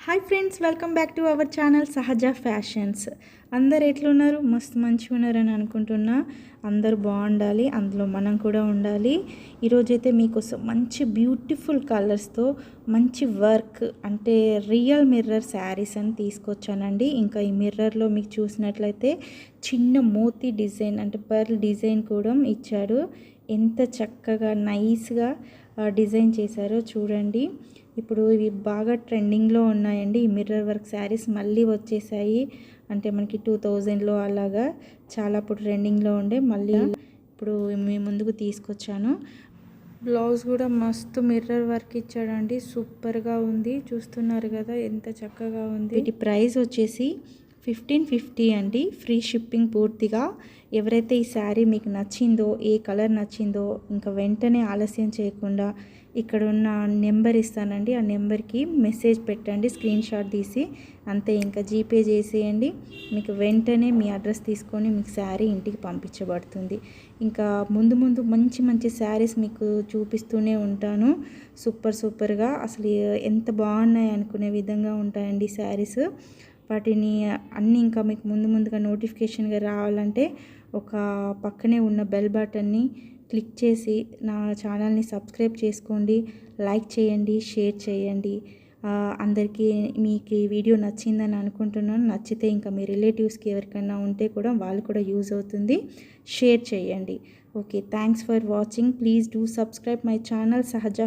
Hi friends, welcome back to our channel సహజ fashions. అందరు ఎట్లున్నారు? మస్తు మంచిగా ఉన్నారని అనుకుంటున్నా. అందరూ బాగుండాలి, అందులో మనం కూడా ఉండాలి. ఈరోజైతే మీకోసం మంచి బ్యూటిఫుల్ కలర్స్తో మంచి వర్క్ అంటే రియల్ మిర్రర్ శారీస్ అని తీసుకొచ్చానండి. ఇంకా ఈ మిర్రర్లో మీకు చూసినట్లయితే చిన్న మోతీ డిజైన్ అంటే పర్ల్ డిజైన్ కూడా ఇచ్చాడు. ఎంత చక్కగా నైస్గా డిజైన్ చేశారో చూడండి. ఇప్పుడు ఇవి బాగా ట్రెండింగ్లో ఉన్నాయండి. ఈ మిర్రర్ వర్క్ శారీస్ మళ్ళీ వచ్చేసాయి. అంటే మనకి 2000లో అలాగా చాలా అప్పుడు ట్రెండింగ్లో ఉండే, మళ్ళీ ఇప్పుడు మీ ముందుకు తీసుకొచ్చాను. బ్లౌజ్ కూడా మస్తు మిర్రర్ వర్క్ ఇచ్చాడండి, సూపర్గా ఉంది. చూస్తున్నారు కదా ఎంత చక్కగా ఉంది. వీటి ప్రైస్ వచ్చేసి 1550 అండి, ఫ్రీ షిప్పింగ్ పూర్తిగా. ఎవరైతే ఈ శారీ మీకు నచ్చిందో, ఏ కలర్ నచ్చిందో, ఇంకా వెంటనే ఆలస్యం చేయకుండా ఇక్కడ ఉన్న నెంబర్ ఇస్తానండి, ఆ నెంబర్కి మెసేజ్ పెట్టండి, స్క్రీన్ షాట్ తీసి అంతే. ఇంకా జీపే చేసేయండి, మీకు వెంటనే మీ అడ్రస్ తీసుకొని మీకు శారీ ఇంటికి పంపించబడుతుంది. ఇంకా ముందు ముందు మంచి మంచి శారీస్ మీకు చూపిస్తూనే ఉంటాను. సూపర్గా అసలు ఎంత బాగున్నాయి అనుకునే విధంగా ఉంటాయండి శారీస్. వాటిని అన్నీ ఇంకా మీకు ముందుగా నోటిఫికేషన్గా రావాలంటే ఒక పక్కనే ఉన్న బెల్ బటన్ని క్లిక్ చేసి నా ఛానల్ని సబ్స్క్రైబ్ చేసుకోండి, లైక్ చేయండి, షేర్ చేయండి. అందరికీ మీకు ఈ వీడియో నచ్చిందని అనుకుంటున్నాను. నచ్చితే ఇంకా మీ రిలేటివ్స్కి ఎవరికైనా ఉంటే కూడా వాళ్ళు కూడా యూజ్ అవుతుంది, షేర్ చేయండి. Okay, thanks for watching. Please do subscribe my channel సహజ